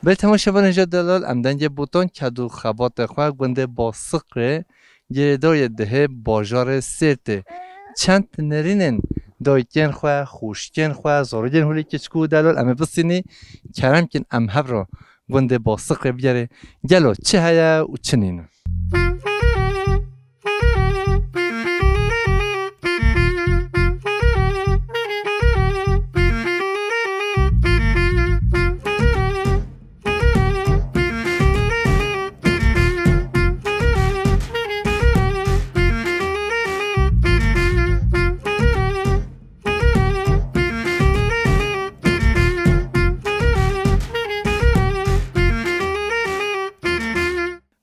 به تماشاگران نجات دلال امدنج بوتون کدو خبات خواه گنده با سقره گردار دهه باجار سرته چند نرینن دایکن خواه خوشکن خواه زارجن هولی کچکو دلال امه بسینی کرم کن امهب را گنده با سقره بیاره گلو چه هیا و چه نینو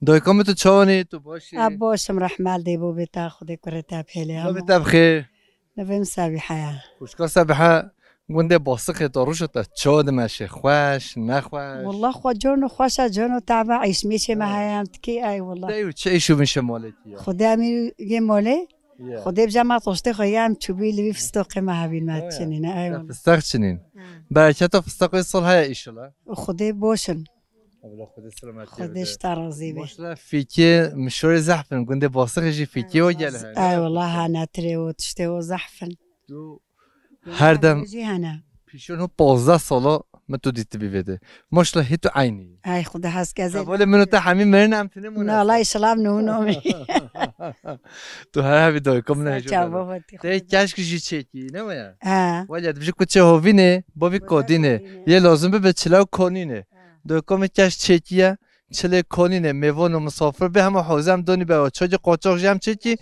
دایکام تو چاونی تو باشی؟ باشم رحمال دیبو بیتا خودی کرتا بهلی نو بیتا بخیر نبیم سبیحه خوشکار سبحه گنده باسخه داروشتا چاد مشه خوش نخوش والله خود جون خوش جون تعبا عیش میشه مهایم تکی ای والله دیو چه ایشو میشه مالکی خدا می یه ماله خدا بجمع طشته خواهیم چوبی لبی فستق مهابین مات چنین ای والله فستق چنین برکت فستق سال های ایشالا خدا باشن الله خدا سلامتی خودش ترازی بی ماشلا فیکی مشور زحفن گنده باسخشی فیکی و گله ای والله هنه تری و تشته و زحفن هر دم هنه پیشون 15 سالا من تو دیت بیوده ماشلا هیتو عینی ای خدا هست گزه ولی منو تا همین مرن هم تنه مونه نه الله سلام نونومی تو هر همی دایکم نه چه بابتی ته کشکشی چکی نمایا ها ولی بشه کچه هوینه بابی کادینه یه لازم به چلا کنینه دایکم کش چکیه چله کنینه میوان و مسافر به همه حوزه هم دانی به چاج قاچاق جمع چکی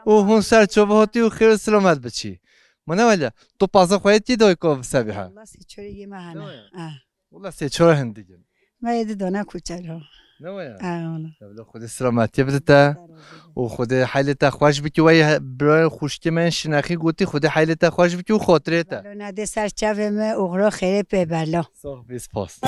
و هون سر چوباتی و خیر سلامت بچی منه ولی تو پازا خواهید کی دایکم سبیحه والله سیچوری مهانه والله سه چهار هندیگه ما یه دانه کوچلو نمایا والله خود سلامتی بدتا و خود حالت خوش بکی و برای خوشکی من شناخی گویی خود حالت خوش بکی و خاطرت. نه ده سرچه ما اغرا خیلی پیبلا. صح بیس پاس.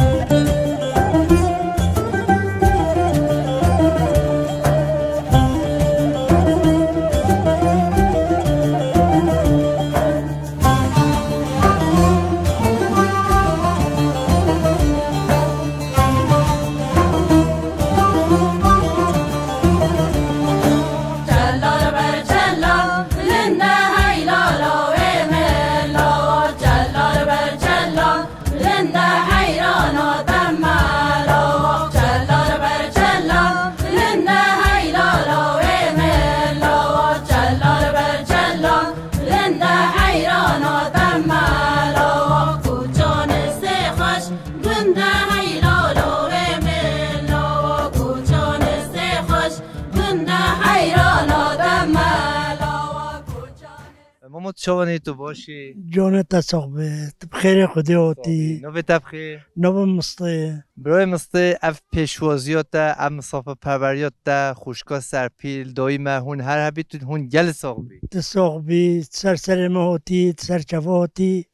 مامو چوانی تو باشی جانت صاحبه بخیر خدا آتی نو بتبخی نو مستی برای مستی اف پیشوازیات ام مسافر پروریات خوشکا سرپیل دایی هون هر هبیتون هون گل صاحبی تصاحبی سر ما آتی سر چوا آتی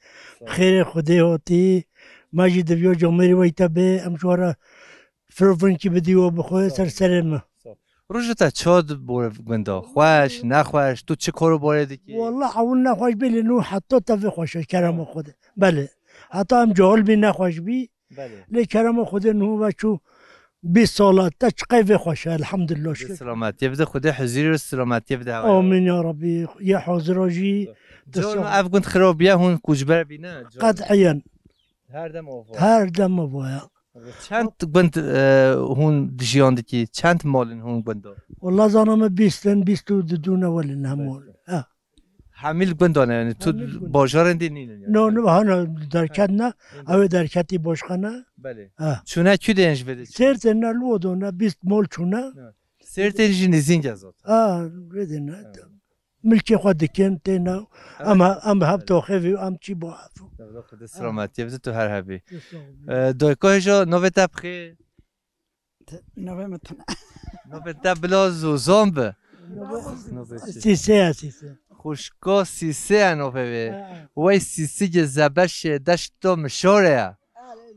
بخیر خدا آتی ماجد بیو جمعی ویتا به امشوارا فروفن کی بدیو بخواه سر ما روزتا چاد بور گندا خوش نخوش تو چه کارو باید کی والله اول نخوش بلی نو حتی تفی خوشه کرم خوده بله حتی هم جهل بی نخوش بی بله لی کرم خوده نو و چو 20 سالات تا چقیف خوشه الحمدلله شکر سلامتی بده خدا حضور و سلامتی بده آمین یا ربی یا حاضراجی جون اف گند خرابیه هون کوچبر بینه قطعا هر دم بایا چند گند هون دیجیان کی چند مالن هون گندا والله زانم 22 ولن همون حمیل گندانه یعنی تو بازار اندینی نه هانا درکت نه او درکتی باشخانه بله چونه کی دنج بده سرت نه لودو نه 20 مول چونه سرت نزین جزات بدن ملکی خود دکن تینا اما هب تو خوی ام چی با افو خدا سلامتی بده تو هر هبی دایکا جا نو تبخی نو متنا نو تبلا زوزامب سیسه خوشکا سیسه نو به وای سیسی زبش دشتو مشوره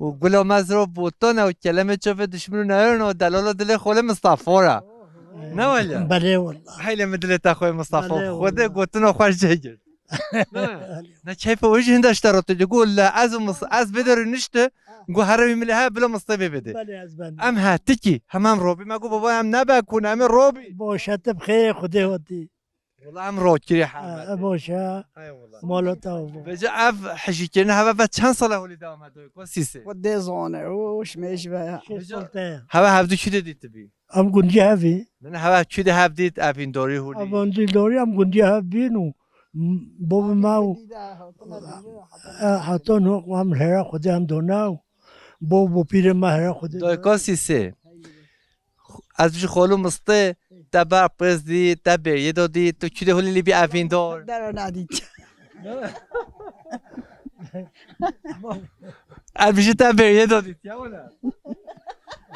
و گلا مزرو بوتون و کلمه چوف دشمنو نیارن و دلالا دل خوله مصطفی نه ولی بله والله خیلی مدل تا خوی مصطفی خوده گوتون خوش جگر نه کیف وجه هندش ترات يقول لا از بدر نشته گو هروی ملها بلا مصطفی بده بله از بنده ام هاتکی هم روبی مگو بابا هم نبکن هم روبی باشه بخیر خدا هاتی والله هم رو کری حرمت باشه مالاتا بجا اف حشی کنه هوا و چند ساله هولی دوام هدوی کو سیسه خود زانه وش میش بیا هوا هفدو کی دیدی تبی ام گنجی هفی نه هوا کی ده هفدید افین داری هولی ام دلاری ام گنجی هفی نو بابا ما حتی نو هم هر خدا هم دوناو بابا پیر ما هر خدا دوی کو سیسه از بیش خالو مسته تبر پرزدی تبر یه دادی تو کی ده هولی بی افین دار در ندید از بیش تبر یه دادی یا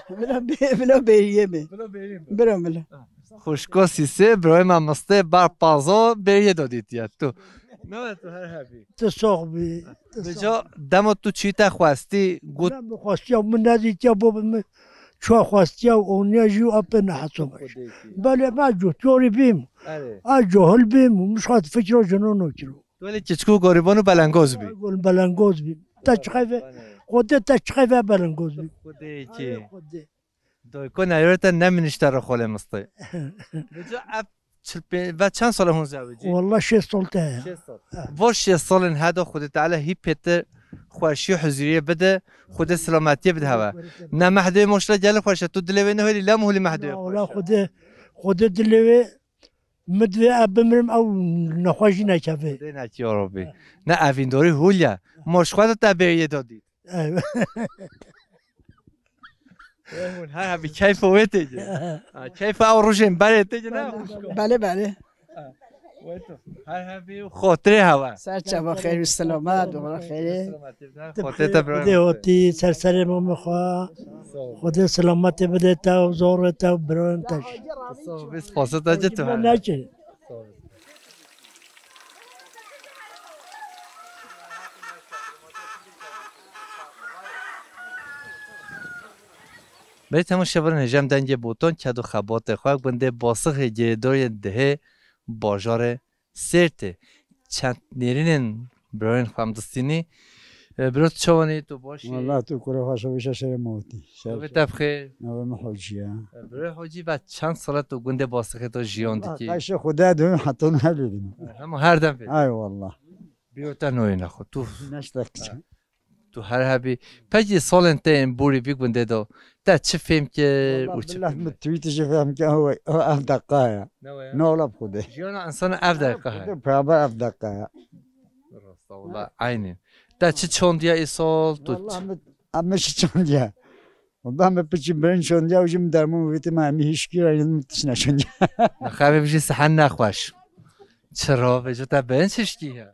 ولا بلا بریه می برام بلا خوشگاه سیسه برای من مسته بر پازا بریه دادید یا تو نه تو هر حبی تساق بی بجا دم تو چی تا خواستی گوت من خواستی من ندید یا بابا من چه خواستی و اونیا جو اپ نحسومش بله ما جو توری بیم جاهل بیم مش خاطر فکر جنون نکرو ولی چچکو گریبانو بلنگاز بی گل بلنگوز بیم تچخیفه خودت تچخیفه بلنگوز بیم خودی کی دای کو نیارت نمینشتر رو خاله مسته بجا اپ و چند سال هون زوجی والله 6 سال ته واش 6 سال هذا خود تعالى هي بيتر خوشی حضوریه بده خود سلامتی بده هوا نه محده مشلا جل خوش تو دلوی نه لا مهلی محده والله خود دلوی مدوی ابمرم او نخواجی نکفه نه یا ربی نه اوینداری هولیا مش خود تبریه دادی هر هبی کیف وته کیف او روشن بله تیجه نه بله بله هر هبی خاطره هوا سر چبا خیر و سلامت و خیره خاطره تبریه خدا هاتی سرسر ما مخوا خدا سلامت بده تا و زور تا و بران تاش بس پاسه تا جت نچه برای تمام شبان نجام دنگ بوتان کد و خبات خواه بنده باسخ گریدوی ده باجار سرته چند نیرینن براین خامدستینی برات چوانی تو باشی والله تو کره خواسته بشه شر موتی به تبخیر نو محوجیه برای حاجی و چند ساله تو گنده باسخ تو جیاندی که قش خدا دون حتی نبودیم هم هر دم فید ای والله بیوتا نوی نخو تو نشتاق تو هر هبی پنج سال انت این بوری بی گنده دو تا چه فهم که او چه والله من توییتش فهم که هو افدقایا نولا بخوده جیانا انسان افدقه های برابر افدقایا راستا والله عینی تا چه چوندیا ای سال تو والله همه چی چوندیا والله همه پیچی برن چوندیا و جم درمون ویت ما همی هیچ کی رای نمیتش نشوندیا نخواه بجی سحن نخوش چرا بجو تا بنچش کیه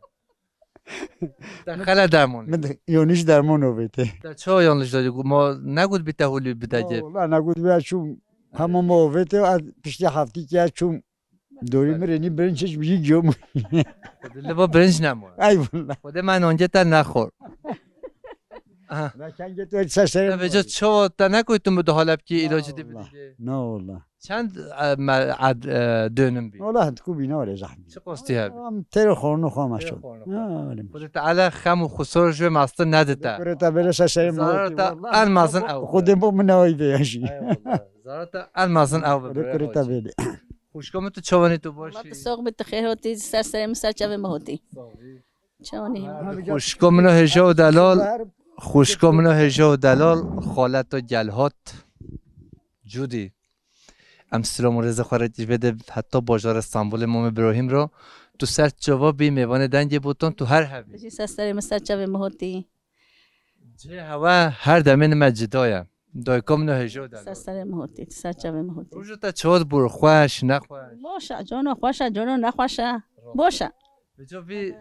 دخل درمون من یونیش درمون رو ویته تا چه یانش دادی ما نگود بیته هولی بدجه والله نگود بیا چون همه ما ویته و پشتی هفتی که چون دوری مرنی برنچش بیگی گیوم دل با برنج نمون ای والله خود من آنجا تا نخور نه کنگه تو سر بجا چه تا نکوی تو مده حالب که ایلاجی دی بدیده نه والله چند دönüm بی والله تكون بينا ولا زحمه چه قاستی هبی ام تيرو خورنو خام شد خودت علا خم و خسار جو ماسته ندتا كرتا بلاش شيء زارتا المازن او خود مو من وي بيشي زارتا المازن او كرتا بيلي خوشکام تو چوانی تو باشی سوق بتخیر هاتی سر مسر چه ما هاتی چونی خوشکام نو هجا و دلال خوشکام نو هجا و دلال خالت و گلهات جودی ام سلام رضا خارجی بده حتی بازار استانبول امام ابراهیم رو تو سر جوابی میوان دنگ بوتون تو هر هوی بجی سر مسر چه ما هاتی جه هوا هر دمین مجدایم دایکم نه هجا دلال سر ما هاتی سر چه ما هاتی روز تا چود بر خوش نخوش باشه جانو خوشه جانو نخوشه باشه بجا بی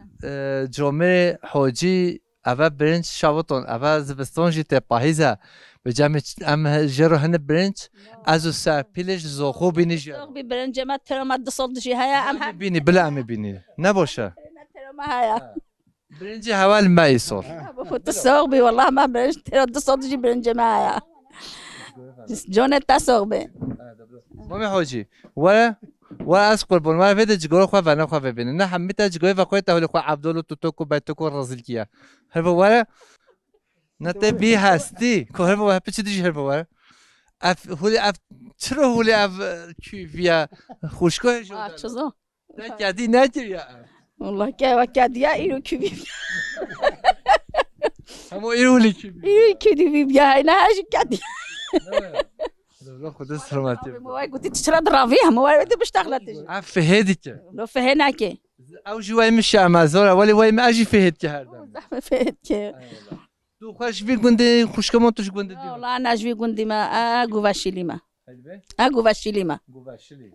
جامعه حاجی اول برنج شواتون اول زبستان جیت پاهیزه به جمع ام جرو هن برنج از سر پیلش زخو بینی جرو سوق برنج ما ترى ما تصد شيء هيا ام بینی بلا ام بینی نباشه ترى ما هيا برنج حوال ما يصير بفوت السوق بي والله ما برنج ترى تصد شيء برنج ما هيا جون التسوق بي مامي حاجی و و از قربان ما وید جگور خو و نه خو ببینه نه همه تا جگور و خو تا خو عبدالله تو کو بیت کو رازل کیا هر بواره نه ته بی هستی که هر بواره پیچ دیش هر بواره هولی چرا هولی کی ویا خوشگاه شد چزا نه کدی نجریا والله که وکدیا اینو کی بی همو ایرولی کی اینو کی دی بیا نه هاش کدی والله خدا سلامتی موای گوتی چرا دراوی هم موای بده بشتغلتش فهدی که لو فهنا که او جوای میشه امازور ولی وای ما اجی فهد کردم فهد که تو خوش بی گنده خوشکمون توش گنده دی والله نجوی گندی ما گواشیلی ما گواشیلی ما گواشلی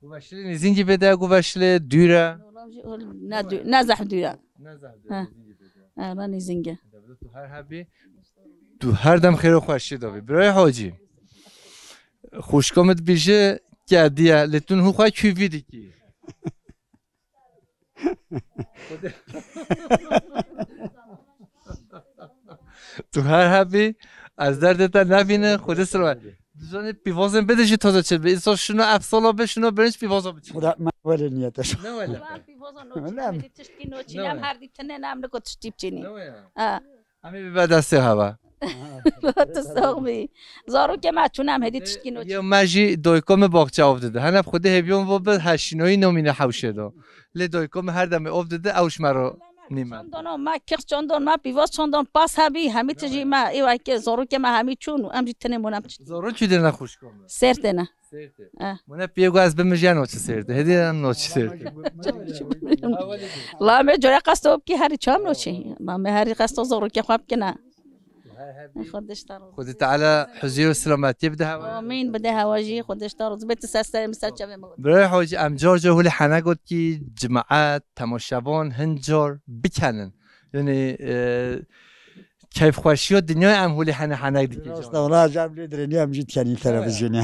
گواشلی نزینجی بده گواشلی دوره نه زحم دوره نه نزینجه تو هر حبی تو هر دم خیر و خوشی داوی برای حاجی خوشکمت بیشه کدیه لتون هو خواه کی ویدی کی تو هر حبی از دردتا نبینه خود سلامت زن پیوازم بدهش تازه چه به ایسا شنو افسالا به شنو برنج پیوازا بچه خدا من ولی نیتش نه ولی پیوازا تشتی نوچینم هر دی تنه نام نکو تشتی بچینی همی به دسته هوا تستغمی زارو که ما چونم هدی تشتی نوچینم یا مجی دویکم باغچه آفدده هنب خود هبیون و به هشینوی نومینه حوشه دا لی دویکم هر دم آفدده اوش مرا نیمه چندان ما کخ چندان ما پیواز چندان پاس هبی همی تجی ما ایوای که زارو که ما همی چون امجی تنه مونم زارو چی دل نخوش کنم سرته نه مونه پیگو از بمجی نوچه سرته هدی هم نوچه سرته لا می جوری قصد کی هری چام نوچی ما می هری قصد زارو که خواب که نه خودش تارو خود تعالی حضور و سلامتی بده هوا آمین بده هواجی خودش تارو زبط سستر مثل چه ما برای حاجی امجار جا هولی حنا گفت که جماعت تماشاوان هنجار بکنن یعنی کیف خوشی و دنیای هم هولی حنا دیگه راست والله جاب لي درني ام جيت كان تلفزيون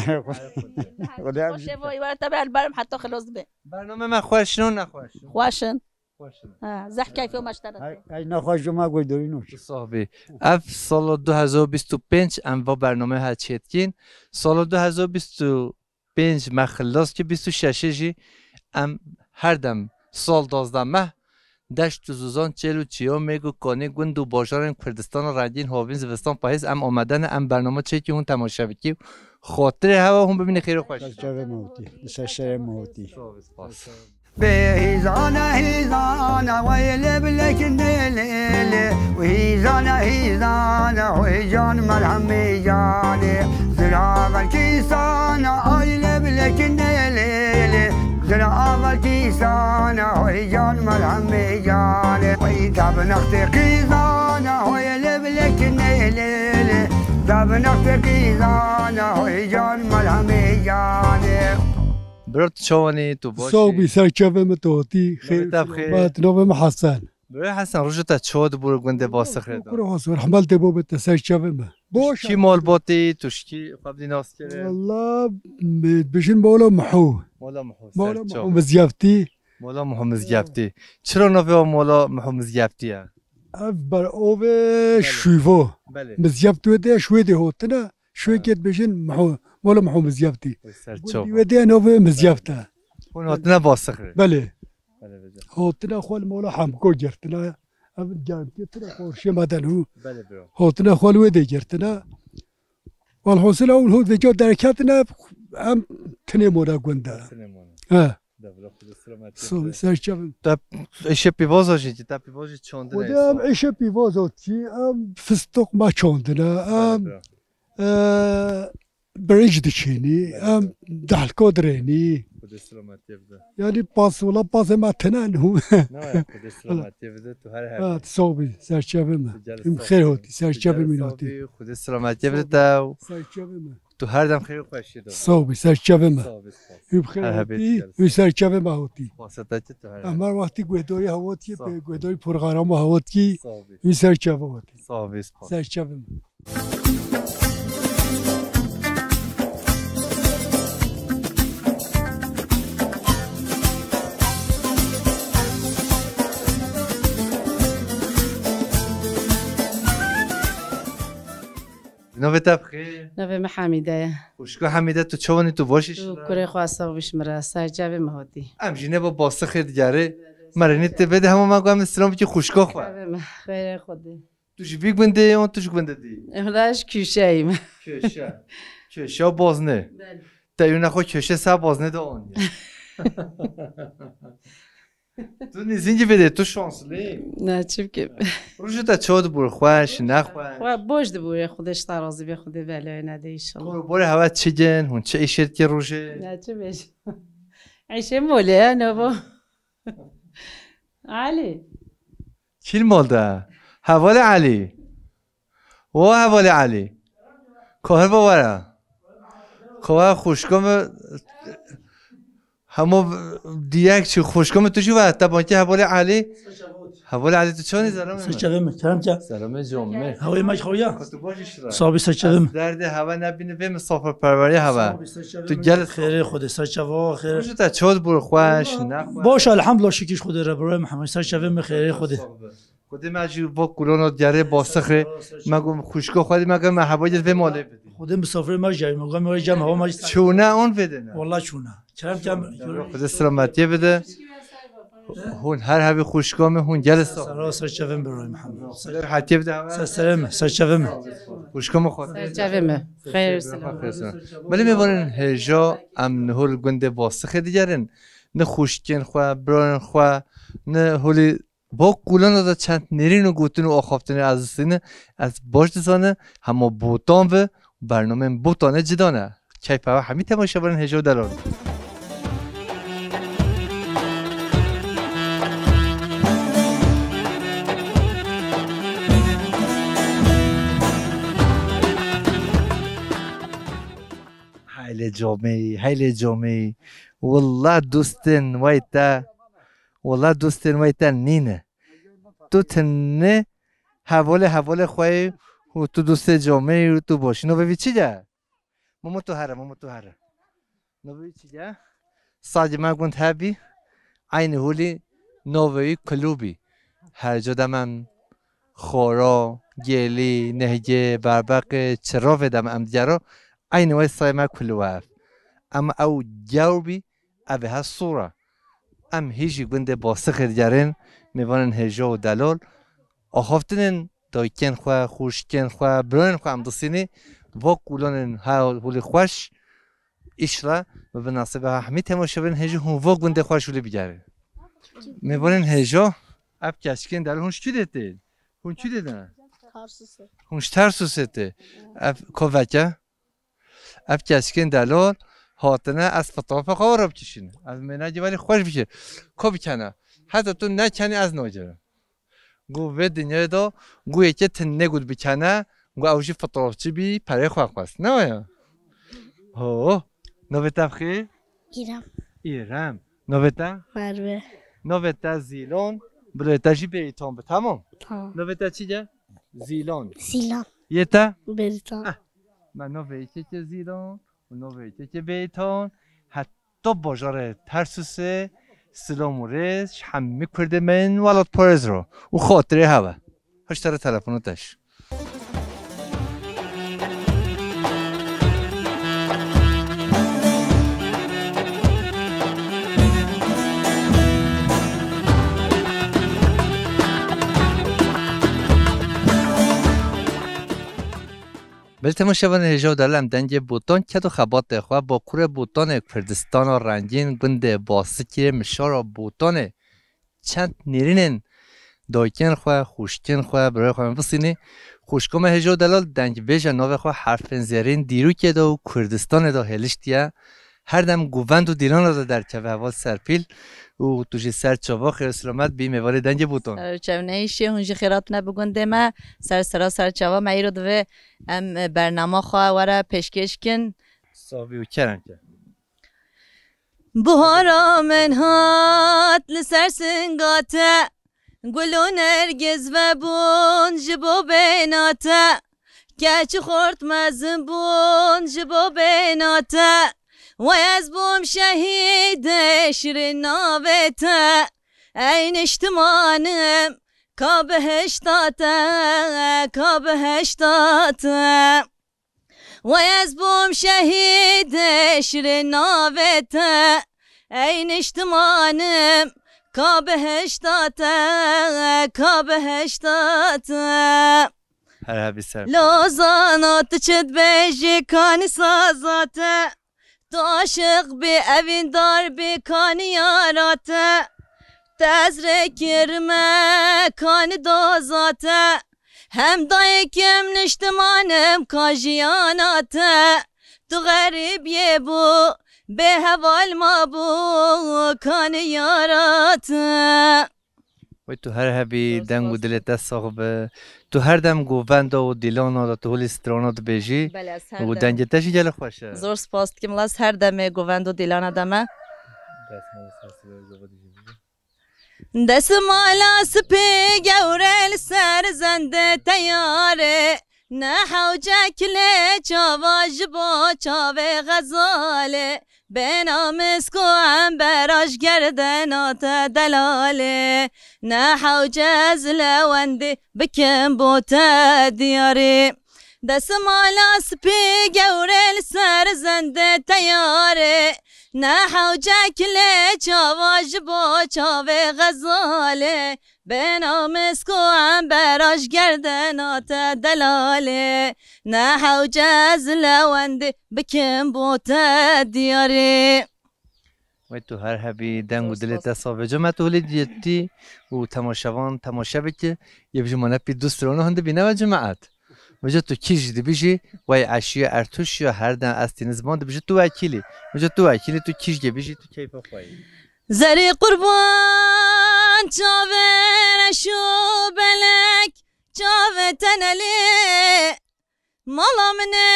خدا باشه وای وای تبع البرم حتی خلاص به برنامه من خوشنو نخوش خواشن زح کیف و مشترک ای نخواش ما گوی دوینوش صاحبی اف سال 2025 ام و برنامه ها چیتکین سال 2025 مخلص که 26 جی ام هر دم سال 12 ماه دشت و زوزان چلو چیا میگو کانی گند و باشار کردستان رنگین هاوین زوستان پاییز ام آمدن ام برنامه چه که اون تماشا بکی خاطر هوا هم ببینه خیر و خوش شر موتی هيزانا هيزانا ويلي بلك الليل وهيزانا هيزانا وهيجان ملهم هيجاني زراغ الكيسانا ويلي بلك الليل زراغ الكيسانا وهيجان ملهم هيجاني ويتاب نختي قيزانا ويلي بلك الليل تاب نختي قيزانا وهيجان ملهم هيجاني برات چوانی تو باشی صوبي سرچوه متوتی خیر بات نوم حسن برای حسن روش تا چود برو گنده واسه خیلی برو حسن حمل تبو بت سرچوه ما باش کی مال باتی توش کی قبلی ناس کرد والله بشن مولا محو مولا محمد مولا محو مزيافتي مولا محمد گفتی چرا نوی مولا محمد گفتی بر اوه شویفو بله مزيافتو ده شوي ده هوتنا شوي كده بشن محو مولا محو مزيافتي سرچوب ودي نوه مزيافته اون هاتنا واسه خیلی بله بله بله هوتنا خوال مولا حمكو جرتنا ام جانتي ترى خورشي مدن هو بله برو هوتنا خوال ودي جرتنا والحوصله اول هو دجا دركاتنا ام تني مودا گوندا سلمان ها دبلا خود سلامتی سو سرچم تا ایشه پیواز هاشی تا پیواز چونده ودا ام عيشه بيفازوتي ام فستق ما چوندنا ام برنج دچيني ام دحلكو دريني خود سلامتی بده يعني باس ولا باس ما تنان هو نه خود سلامتی بده تو هر هر تصوبي سرچم ما بخير هوتي سرچم مينوتي خود سلامتی بده تا سرچم تو هر دم خیر خوشی داد صوبي سرچم ما صاحب بخير هوتي وسرچم ما هوتي واسطه تو هر امر وقتی گویداری هوتی به گویداری پرغرام هوتی صاحب وسرچم هوتی صاحب سرچم نوبت بخیر نوه محمیده خوشگاه حمیده تو چوانی تو باشیش تو کره خواسته بشمره سرجوه مهاتی امجینه با باسخ دیگره مرنیت بده همه من گوهم اسلام که خوشگاه خواه خیر خوده توش بیگ بنده اون توش بنده دی املاش کشه ایم کشه بازنه تایون نخواه کشه سر بازنه دا آن تو نیزینگی بده تو شانسلی نه چیم که روشو تا چود بور خوش نخوش خواه باشد بوره خودش ترازی به خوده بله نده ایشالله باره هوا چه جن هون چه ایشت که روشه نه چه بشه عیشه موله نبا علی چیل مالده حوال علی و حوال علی کار باوره کار خوشگام همو دیگه چی خوشگام توشی و حتی بانکه حوال علی حوال علی تو چانی زرمه سرچوه کرم جا زرمه جمعه هوای ماش خویا تو باشیش را صابی سرچوه درد هوا نبینه به مسافر پروری هوا تو گل خیره خود سرچوه خیر روشو تا چود بور خوش نخوش باش الحمدلله شکرش خود را برای محمد سرچوه خیره خود خودی مجبور با کلون گره باسخه مگم خوشگاه خودی مگم محبایت به ماله بدی خود مسافر ما جای مگم ما جمع هوا ما چونه اون بده نه والله چونه چرم کم خود سلامتی بده هون هر هوی خوشگاه هون گل سلام سرچوه برای محمد حتی بده سلام سرچوه خوشگاه خود سرجوه خیر سلام ولی میبارن هجا ام نهول گنده باسخه دیگرن نه خوشگین خواه بران خواه نه هولی با کلان دا چند نرین و گوتن و آخافتن از سینه از باش دزانه همه بوتان و برنامه بوتانه جدانه چای پاوه همی تماشا برن هجا دلار هیل جامعی والله دوستن وایتا نینه تو تنه حوال خواهی و تو دوست جامعه و تو باشی نو ببی چی جا؟ ماما تو هره نو ببی چی جا؟ ساجه من گوند هبی این هولی نووی کلوبی هر جا دمم خورا گلی نهجه بربق چراف دم ام دیگرا این وای سای من کلو هفت اما او جاوبی اوه ها صوره ام هیچی گنده باسخ دیگرین میوانن هجا و دلال آخافتنن دایکن خواه خوشکن خواه برانن خواه امدسینی و کولانن هولی خوش ایش را و به ناسبه همی تماشا برن هجا هون و گنده خوش ولی بگره میوانن هجا اب کشکن دلال هونش چی دیده؟ هون چی دیده؟ هونش ترسوسته اب کووکه اب کشکن دلال هاتنه از فطافه خواه را بکشینه از مناجی ولی خوش بشه که بکنه حتی تو نکنی از ناجره گو به دنیا دا گو یکی تنه گود بکنه گو اوشی فطافچی بی پره خواه خواست نه آیا نوبتا بخیر؟ ایرم نوبتا؟ مروه نوبتا زیلان بلویتا جی بریتان به تمام نوبتا چی جا؟ زیلان یتا؟ بریتان من نوبتا که زیلان و نوبتا که بریتان حتی باجار ترسوسه سلام و رش همه کرده من ولاد پارز رو و خاطره هوا هشتر تلفناتش بل تماشاوان هجا دلم دنگ بوتان که تو خبات خواه با کور بوتان کردستان رنگین گنده باسکی مشار بوتان چند نیرینن دایکن خواه خوشکن خواه برای خواه بسینی خوشکم هجا دلال دنگ بیجا ناو خواه حرفن زیرین دیرو که دا و کردستان دا هلشتیا هر دم گووند و دیلان را در که هوا سرپیل و توجی سر چاوا خیر سلامت بی میوال دنگ بوتان چونه ایشی هنجی خیرات نبگنده ما سر چاوا ما ایرو دوه ام برنامه خواه وره پیشکش کن صافی و کرن که بهارا من هات لسر سنگاته گلو نرگز و بون جبو بیناته گچ خورد مزن بون جبو بیناته و از بوم شهید شیرین ناوته این اشتمانم که بهشتاته ویز بوم شهید شر ناوته ای نشتمانم کا بهشتاته هر هبی سر لازانات چد بیجی کانی سازاته تو عاشق بی اوین دار بی کانی یاراته تزره کرمه کانی دوزاته هم دایکم نشتمانم کاجیاناته تو غریب یه بو به حوال ما بو کانی یاراته و تو هر هبی دنگ و دلت ساقبه تو هر دم گووند و دیلانا تو هول استرانات بیجی بله از هر و دم دنگ تشی جل خوشه زور سپاس که ملاز هر دمه گووند و دیلانا دمه دست مالا سپی گورل سر زنده تیاره نه حوجه کله چاواج با چاوه غزاله به نامس کو هم براش گردنات دلاله نه حوجه زلوندی بکن بوتا دیاری دست مالا سپی گورل سر زنده تیاره نه حوجه کله چاواج با چاوه غزاله به نامس کو هم براش گردنات دلاله نه حوجه زلوندی بکن بوتا دیاری و تو هر هبی دنگ و دلت ساقبه جا ما تو هولی دیتی و تماشاوان تماشا بکه یه بجا منه پی دوست رانو هنده بینه و جماعت بجا تو کی جدی بیشی وای عشی ارتوش یا هر دن از تین زمان بجا تو وکیلی تو کی جدی بیشی تو کیفا خواهی زری قربان چاوه شو بلک چاوه تنلی مالا منه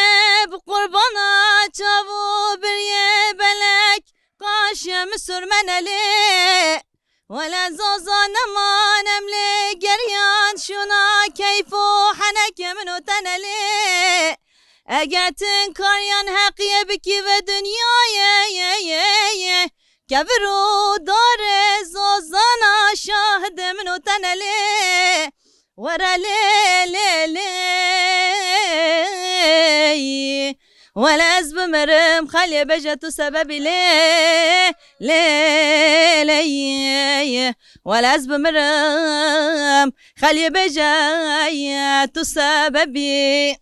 بقربانا چاوو بریه بلک قاشم سرمنلی ولا زوزا نمانم لي قريان شونا كيفو حنك منو تنلي اقاتن كاريان حقية بكي بدنيا يا كبرو دار زوزانا شاهد منو تنلي ورا لي ولا أزب مرم خلي بجت سبب لي ولا أزب مرم خلي بجت سببي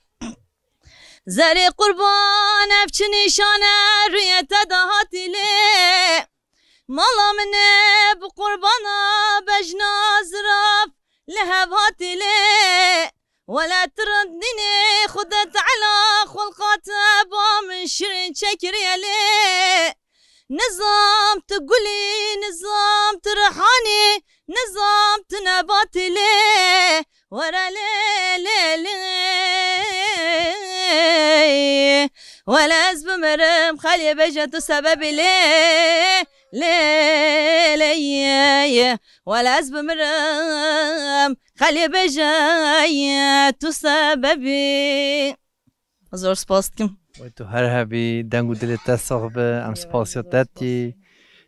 زري قربان أفشني شانا ريا تدهاتي لي مالا مني بقربانا بجنا زراف لهبهاتي لي ولا تردني خدت على خلقات أبا من شرين شكري عليه نظام تقولي نظام ترحاني نظام تنباتي ليه ورا لي ولا أزب مرم خلي بجت سبب لي ولا أزب مرم خلي بجت سببي زور سپاس کم و تو هر هبی دنگ و دلت ساقبه ام سپاسیات دادی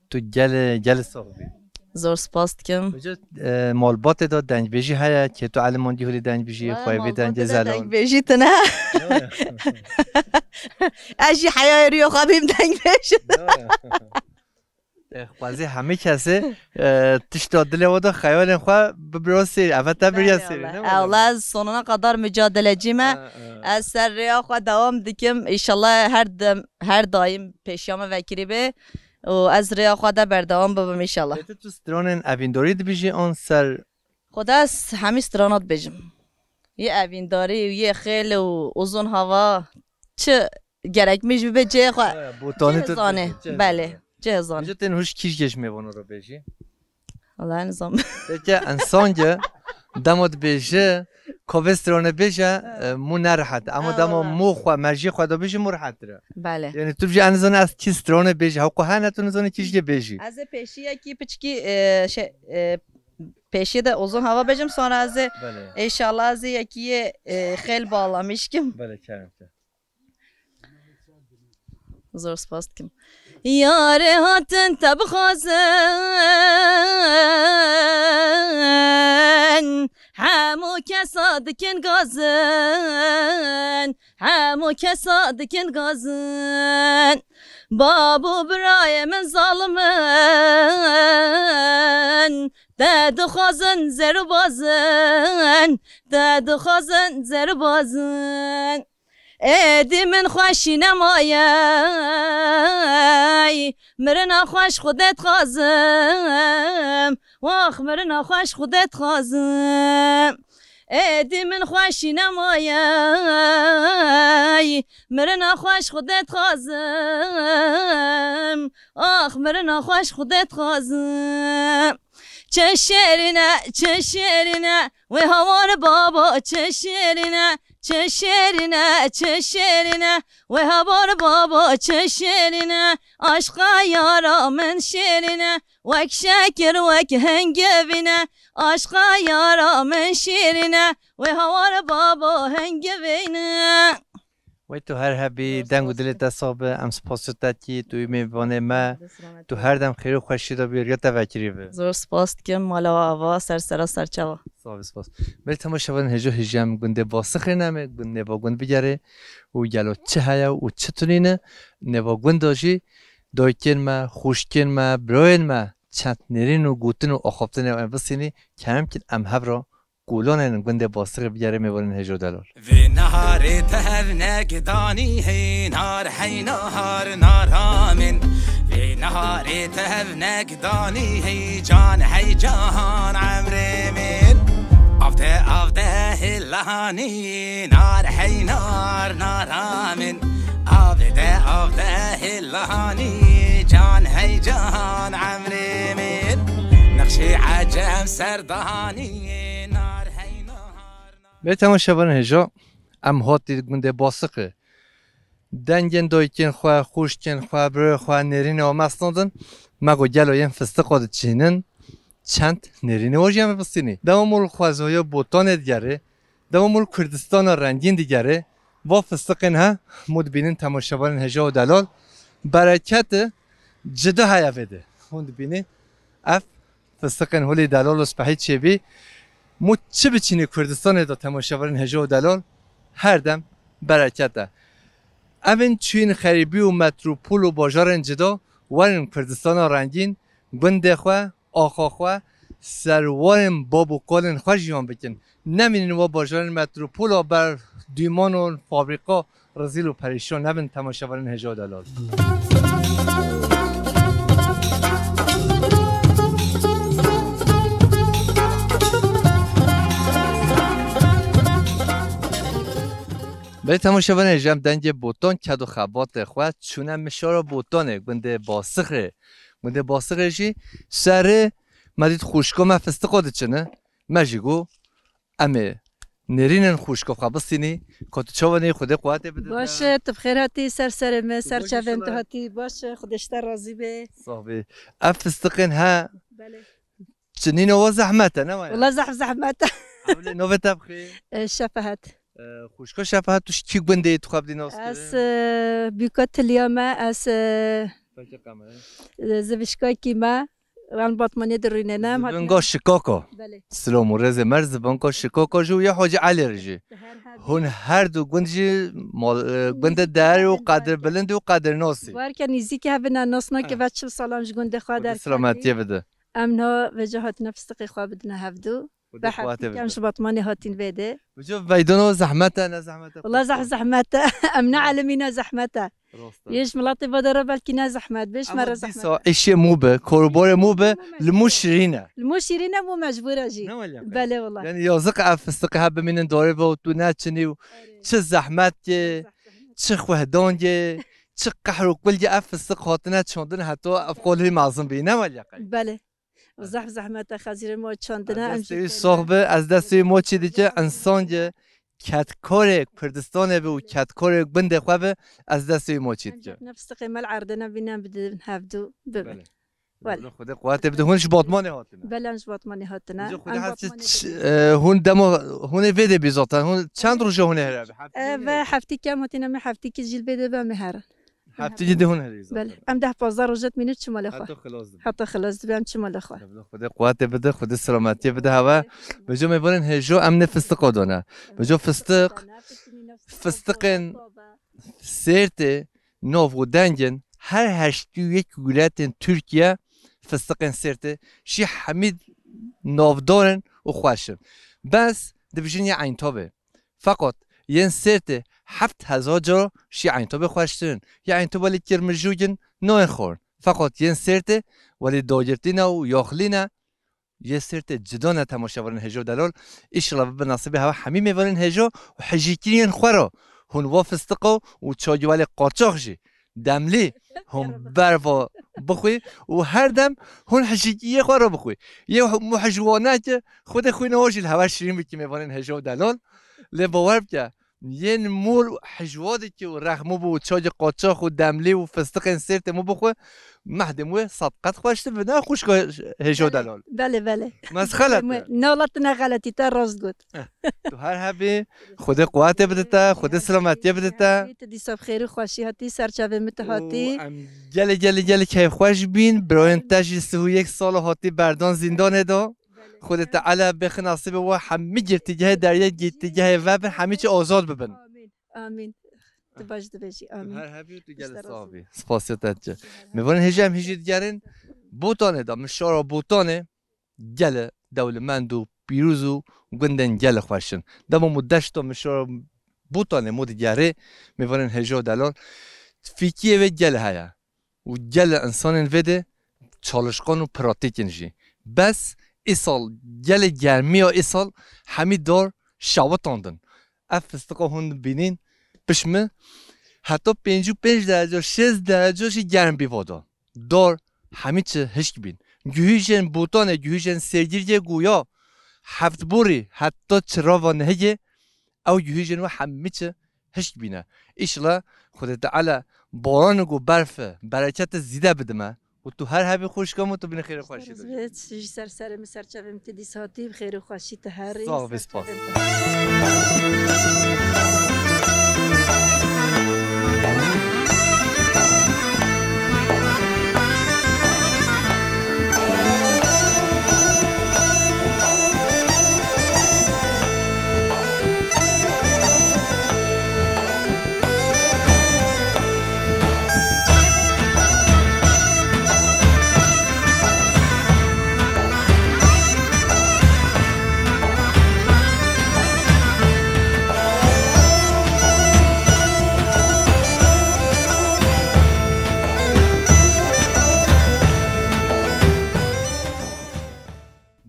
تو گل ساقبی زور سپاس کم بجا مالبات دا دنگ بیجی هیا که تو علماندی هولی دنگ بیجی خواهی دنگ زلان دنگ بیجی تنه اجی حیای ریو خوابیم دنگ بیجی خوازی همه کسی تشتا دل ودا خیال خواه ببرا سری اول تا بریا سری الله از sonuna kadar mücadelecime از سر ریا خواه دوام دیکم ایشالله هر daim peşyama vekiri be و از ریا خواه da berdawam ببم ایشالله تو سترانن اوینداری دی بیجی آن سر خدا از همه سترانات بجم یه اوینداری و یه خیل و uzun hava چه gerekmiş bir beceye خواه cehzane بله جهزان بجا تن هوش کیش گش میوانو رو بیجی الله نظام که انسان که دماد بیجه کوسترانه بیجه مو نرحت اما دما مو خو مرجی خدا بیجه مرحت داره بله یعنی تو بیجه انسان از کیسترانه بیجه حقوق هنتون انسان کیش بیجی از peşiye ki piçki peşi de uzun hava becim sonra az inşallah az yakiye xel bağlamışım. بله کرم زور سپاس کم یاره هاتن تبخازن همو کسا دکن گازن همو کسا دکن گازن بابو برای من ظالمن دادو خازن زر بازن دادو خازن زر بازن ایدی من خوشی نمایی مرنا خوش خودت خازم واخ مرنا خوش خودت خازم ایدی من خوشی نمایی مرنا خوش خودت خازم آخ مرنا خوش خودت خازم چه شیرینه و هوار بابا چه شیرینه چه شیرینه و هوار بابا چه شیرینه عشقا یارا من شیرینه وک شکر وک هنگوینه عشقا یارا من شیرینه و هوار بابا هنگوینه وی تو هر هبی دنگ و دلت دستابه ام سپاسوتت کی توی میوانه ما تو هر دم خیر و خوشی دا بیار یا توکری به زور سپاس کم مالا و آوا سر چوا صاحب سپاس بل تماشاوان هجو هجم گنده باسخ نمه گنده با گند بگره و گلو چه هیا و چه تونینه نوا گند داشی دایکن ما خوشکن ما براین ما چند نرین و گوتن و آخافتن و بسینی کم کن ام هب را قولان گنده باسخ بگره میوانن هجو دلار في نهار تهرنك داني هي نار حي نهار نار من في نهار تهرنك داني هي جان حي جان عمري من أفده هلاني نار حي نار من أفده هلاني جان حي جان عمري من نقشي عجم سرداني به تماشاوان هجا ام هاتی گنده باسقه دنگن دایکن خواه خوشکن خواه برای خواه نرین و مستندن مگو گلوین فستق خود چینن چند نرین واجی همه بستینی دوامول خوازهای بوتان دیگره دوامول کردستان رنگین دیگره و فستقین ها مدبینین تماشاوان هجا و دلال برکت جدا هیا بده مدبینین اف فستقین هولی دلال و سپهی چه بی مو چه بچینی کردستان دا تماشاورین هجا و دلال هر دم برکت ده اوین چوین خریبی و متروپول و باجارن جدا ورن کردستان رنگین گنده خواه آخا خواه سروارن باب و قالن خواه جیان بکن نمینین و باجارن متروپول و بر دیمان و فابریقا رزیل و پریشان نبین تماشاورین هجا و دلال به تماشاوان هجم دنگ بوتان کد و خبات خواه چونه مشارا بوتانه گنده باسخه گنده باسخه جی سره مدید خوشکا ما فستقاده چنه مجیگو امه نرینن خوشکا خواه بستینی کاتو چاوانه خوده قواته بده باشه تو بخیر هاتی سر من سر چوانت هاتی باشه خودشتا راضی به صاحبی اف فستقین ها بله چنین و زحمته نه والله زحمت عمله نوه تبخی شفهت خوشکا شفاعت توش کی گنده تو خواب دیناست از بیکات لیامه از زوشکای کیما وان باتمانی درینه نم زبانگاه شکاکا بله سلام و رز مرز زبانگاه شکاکا جو یا حاج علی رجی هون هر دو گندجی گنده داری و قدر بلند و قدر ناسی وار که نیزی که هبنا ناسنا که بچه سالانش گنده خواه در سلامتی بده امنا وجهات نفسقی خواه بدنا هفدو بحث كمش بطماني هاتين بيدي وشوف بيدونو زحمته انا زحمته والله زحمته امنا علمينا زحمته يش ملاطي بدر بالكنا زحمت بيش مره زحمت ايش مو به كوربور مو به المشرينه مو مجبوره جي بله والله يعني يوزق فستق هب من دوري و تو ناتشني چه زحمت چه وحدان چه قهر و كل فستق هاتنا چوندن حتى افقاله معظم بينه ولا بله زحمت خزیر ما چاندنه امشی صحبه از دستی ما چی دیگه انسان که کتکار کردستانه و کتکار بنده خوابه از دستی ما چی دیگه نفس قیمه عردنا بینم بدن هفدو بله بله خدا قوت بده هونش باطمانه هاتنه بله هونش باطمانه هاتنه هون دمو هون ویده بیزاتن هون چند روزه هونه هره و هفتی کم هاتنه می هفتی که جیل بده به مهر هفته دهون هریزا بله ام 10-15 روزت مینه چه مال خو حتی خلاص حتی خلاص دبم چه مال خو خدا قوت بده خدا سلامتی بده هوا بجو میبرن هجو امن فستق دونه بجو فستقن سرت نو و دنجن هر هشتی یک ولایت ترکیه فستقن سرت شی حمید نافدارن و خوشن بس دبیجن یه عینتابه فقط ین سرت 7000 جا شی عینتابه خوشتن یه عینتابه ولی کرمجوجن نه خورن فقط ین سرت ولی داجرتینا و یاخلینا یه سرت جدانه تماشا ورن هجو دلال ایشالا به نصیب هوا همه میورن هجو و حجیکین خورا هون و فستقو و چاجوالی قاچاخشی دملی هم بروا بخوی و هر دم هون حجیکیه خورا بخوی یه محجوانه که خود خوی نواشی الهوا شیرین بکی میورن هجو دلال لباور بکه یه مول حجوادی که رحمو بو چاج قاچاخ و دملی و فستق سرت مو بخوی مهدموه صدقت خوشته بده خوش هجو دلال بله مسخلت نالت نه غلطی تا راست گفت تو هر هبی خدا قوت بده تا خدا سلامتی بده تا دی سب خیر و خوشی هاتی سرچاوه متهاتی جل که خوش بین برای انتاج 31 سال هاتی بردان زندان دا خدا تعالی بخ نصیب و همه جرتیجه دریا جرتیجه و همه چی آزاد ببن آمین تو باش دبیجی آمین هر هبی تو جل صابی سپاسیت میوان هجم هجی دیگرن بوتانه دا مشارا بوتانه جل دولمند و پیروز و گندن جل خوشن دم مدت تا مشارا بوتانه مود دیگره میوان هجا دلال فیکیه و جل هیا و جل انسان وده چالشقان و پراتیکنجی بس ایسال جل گرمی و ایسال همی دار شواتاندن اف استقا هون بینین پشمه حتی 55 درجه 6 درجه شی گرم بیوادا دار همی چه هشک بین گوهیجن بوتانه گوهیجن سرگیرگه گویا هفت بوری حتی چرا و نهیه او گوهیجن و همی چه هشک بینه ایشلا خود تعالی باران و برف برکت زیده بدمه و تو هر هبی خوش کم و تو بین خیر خوشی داشتی سر مسرچه متدی ساعتی خیر خوشی تهری سال بسپاس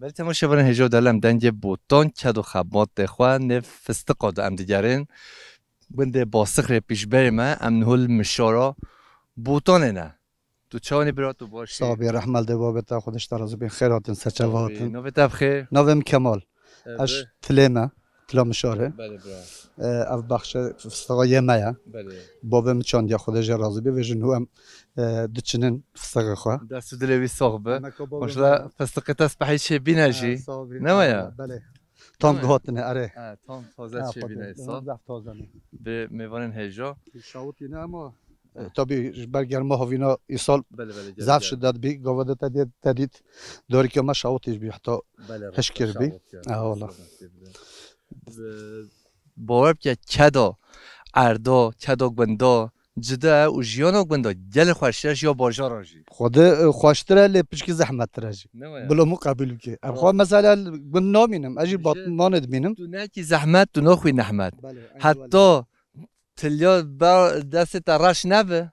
بله تماشا برن هجا دلم دنگ بوتان کد و خبات خواه نف فستقا دا ام دیگرین بنده با سخر پیش بریم ام نهول مشارا بوتانه نه تو چانی برا تو باشی صابی رحمل ده بابتا خودش ترازو بین خیراتن سرچواتن نوی تب خیر نویم کمال اش تلمه تلا مشاره بله برا اف بخش فستقا یمه بله بابم چاندیا خودش رازو بی ویژن هو ام دچنن فستقا خواه دستو دلوی صاحبه ماشلا فستقه تسبحی چه بینجی نمایا بله تام گهاتنه اره تام تازه چه بینه صاحب به میوانن هجا شاوتی نه اما طبی برگرما هاوینا ایسال بله زعف شدت بی گواده تدید داری که ما شاوتیش بی حتی هشکر بی والله باور که کدا اردا کدا گندا جدا و جیانا گندا گل خوشش یا باجار آجی خود خوشتره لپش که زحمت تراجی بلا مقابل که ابخوا مثلا گند نامینم اجی باطماند بینم تو نه کی زحمت تو نخوی نحمت حتی تلیا دست تراش نبه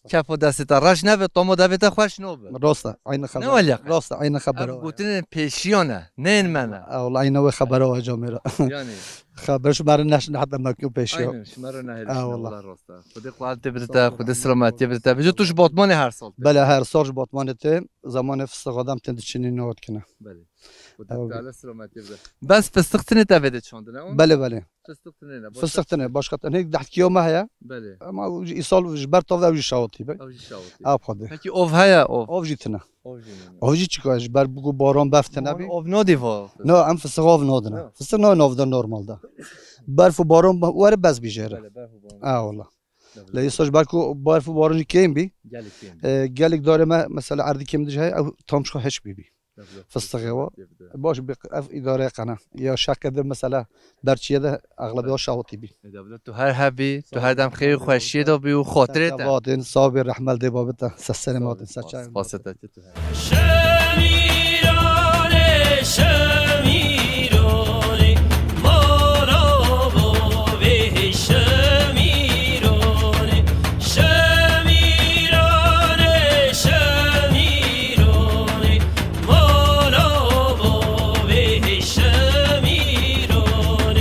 کفو دست تراش نبه تو دبت خوش نوبه راسته عین خبر راسته عین خبر گوتن پیشیانه نه این منه والله عین خبر و جامره یعنی خبرش برای نشن حتی مکیو پیشیا عین شمارو نه والله راسته خود قوت بدته خود سلامتی بدته بجو توش باطمان هر سال بله هر سال باطمانته زمان فستقادم تند چنین نوت کنه بله خود سلامتی بده بس فستقتنی تبدت شوندنه بله فستقتنه باشقتنه 10 کیلو هيا بله اما ايصال جبر طاوله وجي شاوتي اب خده هكي اوف هيا اوف جيتنا اوف جي چيكاش بر بگو باران بفتنه بي اوف نو ديفا نو ام فستق اوف نودنا فستق نو نوف ده نورمال ده برف و باران ور بس بيجره والله ليساج بالكو بعرفوا بارنج كيم بي قالك داره ما مثلا عردي كيم دجها او تامش خو هش بي فستغوا باش بقف اداره قنا يا شك ده مثلا در چیه ده اغلب شاوتی بی تو هر هبی تو هر دم خیر خوشی دو بی و خاطرت وادن صابر رحمل ده بابت سسن مات سچا واسطه تو شمیران شمیران مارا با به شمیران شمیران شمیران مارا با به شمیران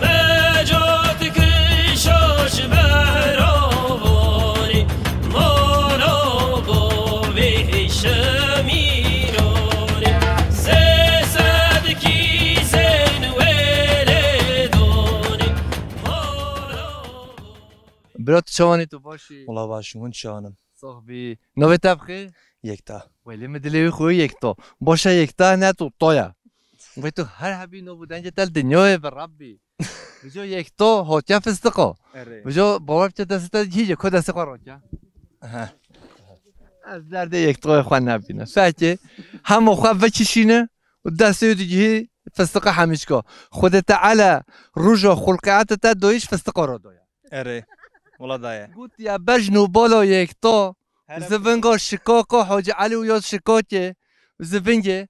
مجات کشاش بهراوانی مارا با به شمیران سد کی زین ولدانی برات چوانی تو باشی والله باشمون شانم صاحبی نوی تبخی یکتا ولی مدلی خوی یکتا باشه یکتا نه تو تویا و تو هر هبی نو بودن که تل دنیای بر ربی بجو یکتا هاتیا فستقا بجو باور چه دست هیچ کد دست قراریا از درد یکتا خوان نبینه فکر هم خواب و چشینه و دست دیگه فستقا همیشگاه خودت علا روجا خلقات تا دویش فستقا را دایا اره والله دايه قلت يا بجنو بالا يكتا زفنگا شکاکا حاج علی و یاد شکاکه زفنگه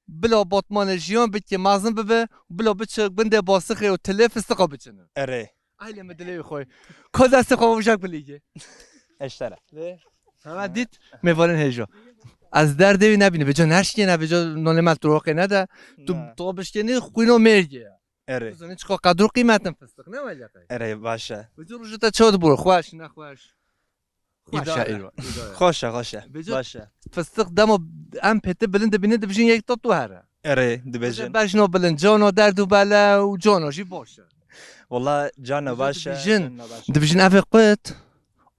بلا باطمان جیان بید که مازن ببه بلا بچه بنده باسخه و تلف استقا بچنه اره ایلی مدلی خوی که دست خواه بجاک بلیگه اشتره همه دید میوارن هجا از درده نبینه به جا نشکی نه به جا نانمال تروقه نده تو بشکنی خوینو مرگه اره زنی چقا قدر قیمتم فستق نه ولی اره باشه به جا روشتا چاد برو خوش نه خوش خوشه باشه فستق دمو ام پته بلند بینه بجین یک تا تو هره اره دبیجن بجنو بلند جانو درد و بلا و جانو جی باشه والله جانا باشه دبیجن اوه قط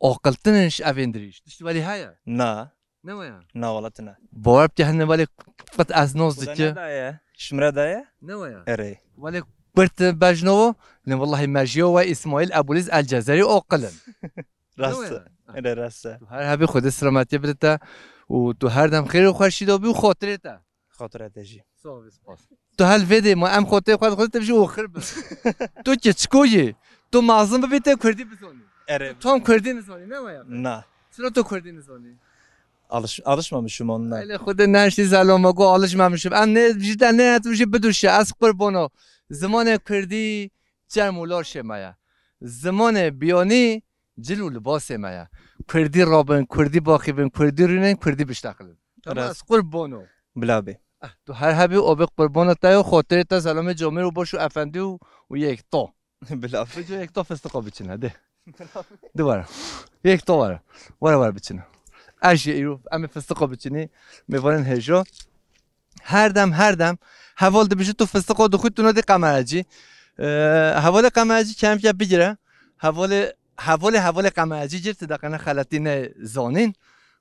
عاقلتنش اویندریش دشتی ولی هیا نه ویا نه والله نه باور بتهنه ولی قط از نوز دکه شمره دايه نه ویا اره ولی برت بجنو نه والله ماجیو و اسماعیل ابولیز الجزری عاقلن راسته اره راسته تو هر هبی خود سلامتی برتا و تو هر دم خیر و خوشی دو بی و خاطرتا خاطرت جی تو هل ویدی ما ام خاطر خودت بجی آخر بس تو چه چکویی تو معظم ببیت کردی بزنی اره تو هم کردی نزانی نه ویا نه چرا تو کردی نزانی alışmamışım onunla. Öyle خود نشتی زلمه گو alışmamışım. ام نه جدا نه توجی بدوشه از قربانو زمان کردی جرمولار شمایا زمان بیانی جلو لباس مایا کردی رابن کردی باقی بن کردی رینن کردی بشتغلن از قربانو بلابی تو هر هبی آب قربانو تایو خاطر تا سلام جامعه رو باشو افندی و یک تا بلابی جو یک تا فستقا بچینه ده دوباره یک تا واره بچینه اجی ایرو ام فستقا بچینی میوارن هجا هر دم حوال ده بشه تو فستقا دو خود تو نادی قمرجی حوال قمرجی کم که بگیره حوال قمرجی جرت دقیقا خلطی نه زانین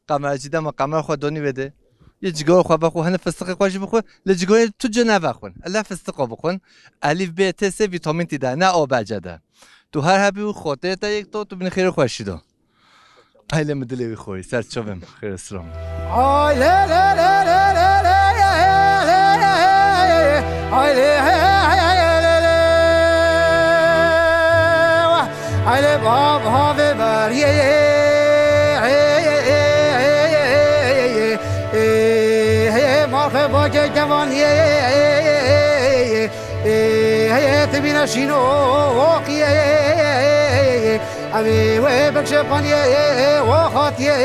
قمرجی دم قمر خود دانی بده یه جگار خود بخو هنه فستق خواهی بخون لجگار تو جا نبخون الله فستقا بخون الیف ب ت س ویتامین تی ده نه آب اجده تو هر هبی و خاطر تا یک تو بین خیر خوشی دا ایله مدلی خوی سر چوبم خیر اسلام Aile bab have bariye marfe bake kavaniye tebina shino oqiye abi we bakshapaniye wa khatiye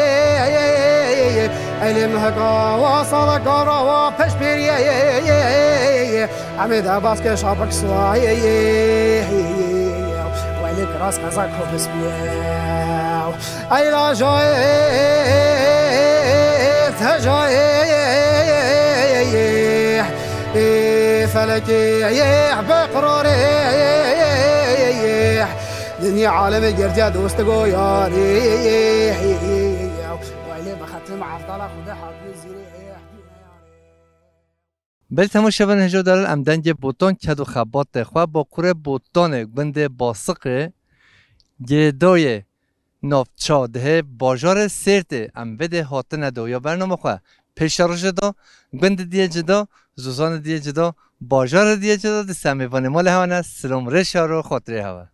aile mahqa wa salaqara wa peshbiriye amida baske shabak swaye لك راس قزاك هو بسبياو اي لا جاي تجاي فلكي بقراري دنيا عالم الجرجاد وسط ياري وعلي بختم عفضل خدا حاضر زيري بل تماشاچیان هجا دارن امدنج بوتان کد و خبات خواه با کره بوتان گنده باسقه گردای نافچا ده باجار سرت ام بده هاتن دو یا برنامه خواه پیشارو جدا گند دیه جدا زوزان دیه جدا باجار دیه جدا ده سمیوان مال هوانه سلام رشا رو خاطره هوا